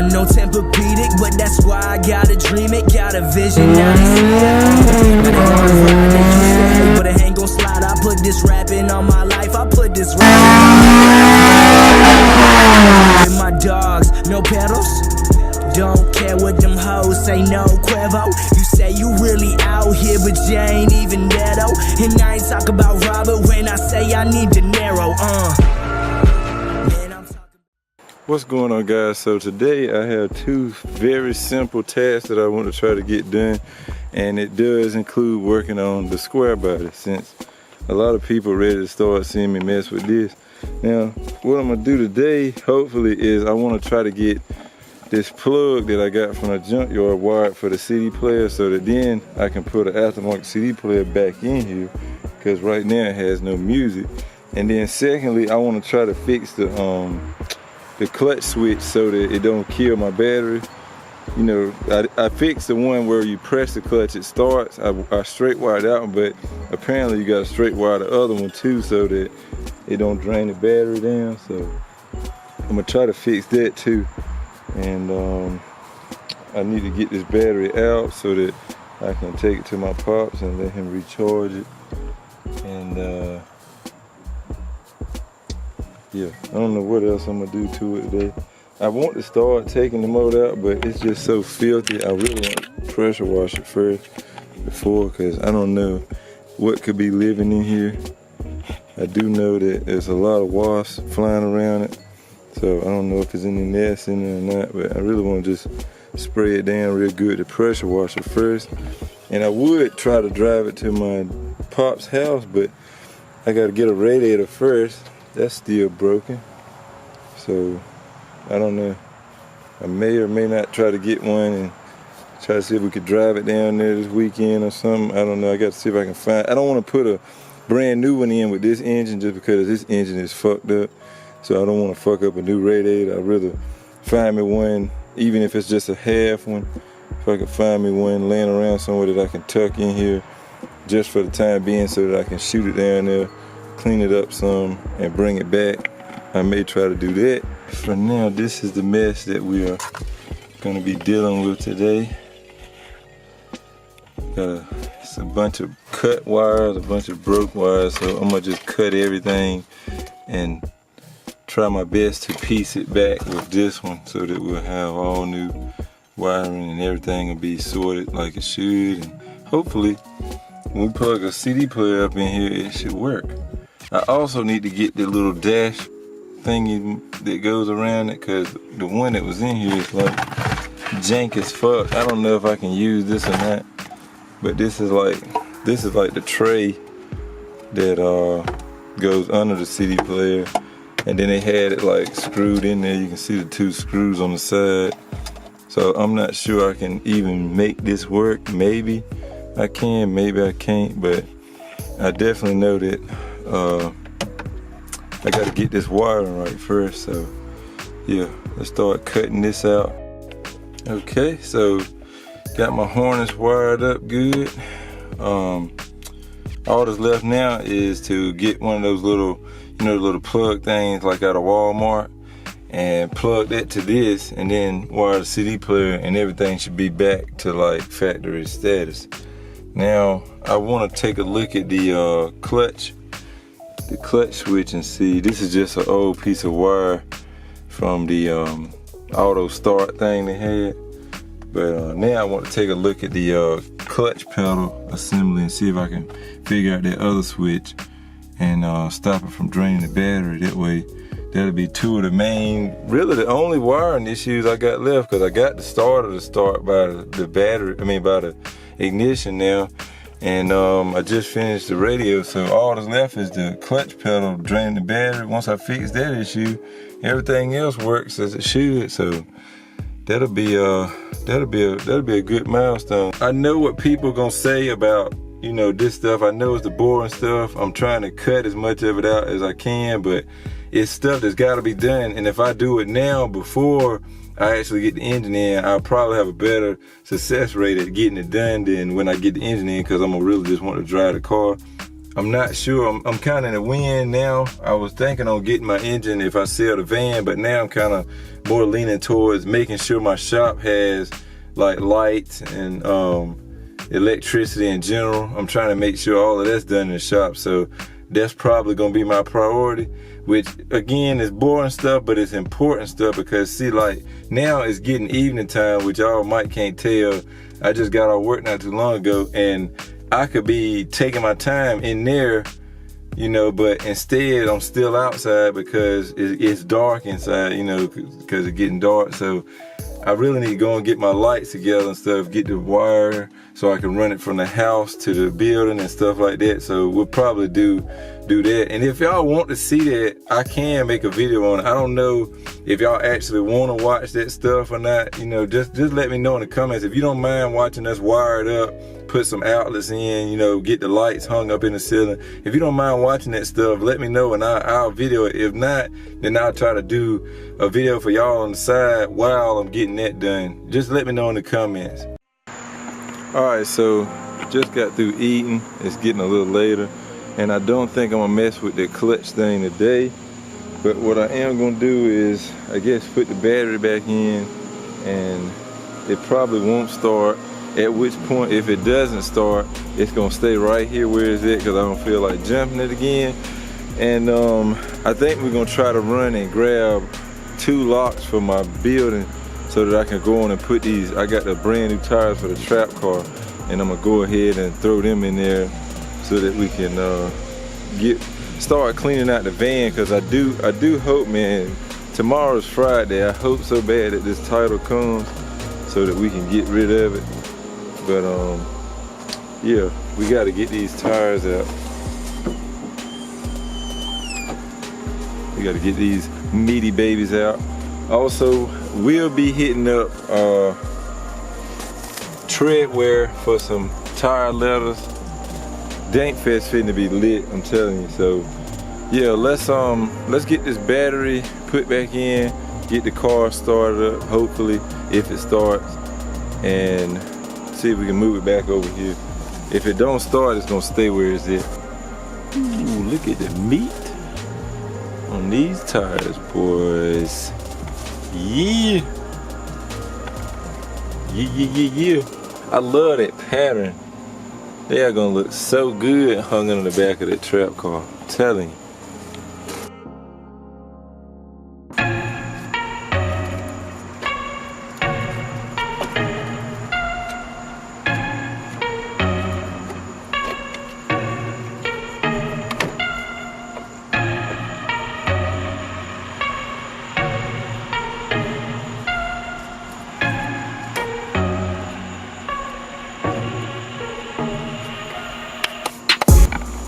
no Tempur-Pedic, but that's why I gotta dream it. Got a vision, now they see it. Now they wanna ride, they can stay, but it ain't gon' slide. I put this rapping on my life, I put this rapping on my life. With my dogs, no pedals. Don't care what them hoes say, no Quavo. You say you really out here, but you ain't even there though. And I ain't talk about Robert when I say I need De Niro, What's going on, guys? So today I have two very simple tasks that I want to try to get done, and it does include working on the square body, since a lot of people are ready to start seeing me mess with this. Now, what I'm gonna do today, hopefully, is I want to try to get this plug that I got from a junkyard wired for the CD player, so that then I can put an aftermarket CD player back in here, because right now it has no music. And then secondly, I want to try to fix the clutch switch so that it don't kill my battery. You know, I fixed the one where you press the clutch, it starts. I straight wired that one, but apparently you got to straight wire the other one too, so that it don't drain the battery down. So I'm gonna try to fix that too. And I need to get this battery out so that I can take it to my pops and let him recharge it. And yeah, I don't know what else I'm gonna do to it today. I want to start taking the motor out, but it's just so filthy. I really want to pressure wash it first before, because I don't know what could be living in here. I do know that there's a lot of wasps flying around it, so I don't know if there's any nests in there or not, but I really want to just spray it down real good to pressure wash it first. And I would try to drive it to my pop's house, but I got to get a radiator first. That's still broken, so I don't know. I may or may not try to get one and try to see if we could drive it down there this weekend or something. I don't know. I got to see if I can find. I don't want to put a brand new one in with this engine just because this engine is fucked up. So I don't want to fuck up a new radiator. I'd rather find me one, even if it's just a half one. If I can find me one laying around somewhere that I can tuck in here just for the time being, so that I can shoot it down there, clean it up some, and bring it back. I may try to do that. For now, this is the mess that we are going to be dealing with today. It's a bunch of cut wires, a bunch of broke wires, so I'm going to just cut everything and try my best to piece it back with this one, so that we'll have all new wiring and everything will be sorted like it should. And hopefully, when we plug a CD player up in here, it should work. I also need to get the little dash thingy that goes around it, because the one that was in here is like jank as fuck. I don't know if I can use this or not, but this is like the tray that goes under the CD player, and then they had it like screwed in there. You can see the two screws on the side. So I'm not sure I can even make this work. Maybe I can, maybe I can't, but I definitely know that I gotta get this wiring right first. So yeah, let's start cutting this out. Okay, so got my harness wired up good. All that's left now is to get one of those little, you know, little plug things like out of Walmart, and plug that to this, and then wire the CD player, and everything should be back to like factory status. Now I want to take a look at the clutch switch and see. This is just an old piece of wire from the auto start thing they had, but now I want to take a look at the clutch pedal assembly and see if I can figure out that other switch and stop it from draining the battery. That way, that'll be two of the main, really the only wiring issues I got left, because I got the starter to start by the battery, by the ignition now, and I just finished the radio, so all that's left is the clutch pedal draining the battery. Once I fix that issue, everything else works as it should. So that'll be a good milestone. I know what people are gonna say about, you know, this stuff. I know it's the boring stuff. I'm trying to cut as much of it out as I can, but it's stuff that's got to be done. And if I do it now before I actually get the engine in, I'll probably have a better success rate at getting it done than when I get the engine in, because I'm gonna really just want to drive the car. I'm not sure. I'm kind of in the wind now. I was thinking on getting my engine if I sell the van, but now I'm kind of more leaning towards making sure my shop has like lights and electricity in general. I'm trying to make sure all of that's done in the shop, so that's probably gonna be my priority, which again is boring stuff, but it's important stuff, because see, like now it's getting evening time, which y'all might can't tell. I just got off work not too long ago, and I could be taking my time in there, you know, but instead I'm still outside because it's dark inside, you know, because it's getting dark. So I really need to go and get my lights together and stuff, get the wire so I can run it from the house to the building and stuff like that. So we'll probably do that. And if y'all want to see that, I can make a video on it. I don't know if y'all actually want to watch that stuff or not. You know, just let me know in the comments. If you don't mind watching us wired up, put some outlets in, you know, get the lights hung up in the ceiling. If you don't mind watching that stuff, let me know and I'll video it. If not, then I'll try to do a video for y'all on the side while I'm getting that done. Just let me know in the comments. Alright, so just got through eating. It's getting a little later, and I don't think I'm gonna mess with the clutch thing today. But what I am gonna do is, I guess, put the battery back in, and it probably won't start. At which point, if it doesn't start, it's gonna stay right here where it's at, because I don't feel like jumping it again. And I think we're gonna try to run and grab 2 locks for my building so that I can go on and put these. I got the brand new tires for the trap car, and I'm gonna go ahead and throw them in there so that we can start cleaning out the van. Because I do hope, man, tomorrow's Friday. I hope so bad that this title comes so that we can get rid of it. But yeah, we got to get these tires out. We got to get these meaty babies out. Also, we'll be hitting up Treadwear for some tire leathers. Dank Fest fitting to be lit, I'm telling you. So yeah, let's get this battery put back in, get the car started up, hopefully, if it starts, and see if we can move it back over here. If it don't start, it's gonna stay where it's at. Ooh, look at the meat on these tires, boys. Yeah. Yeah. I love that pattern. They are gonna look so good hung on the back of that trap car. I'm telling you.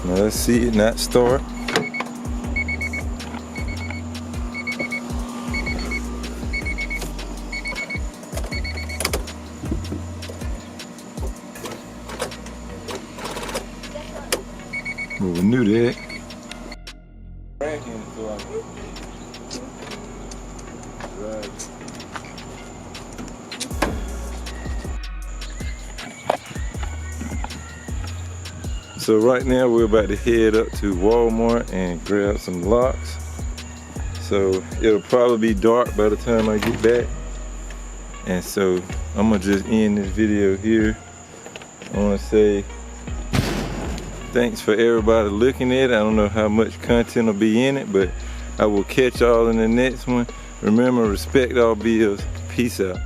Now let's see it not start. Well, we knew that. So right now we're about to head up to Walmart and grab some locks. So it'll probably be dark by the time I get back. And so I'm gonna just end this video here. I wanna say thanks for everybody looking at it. I don't know how much content will be in it, but I will catch y'all in the next one. Remember, respect all bills. Peace out.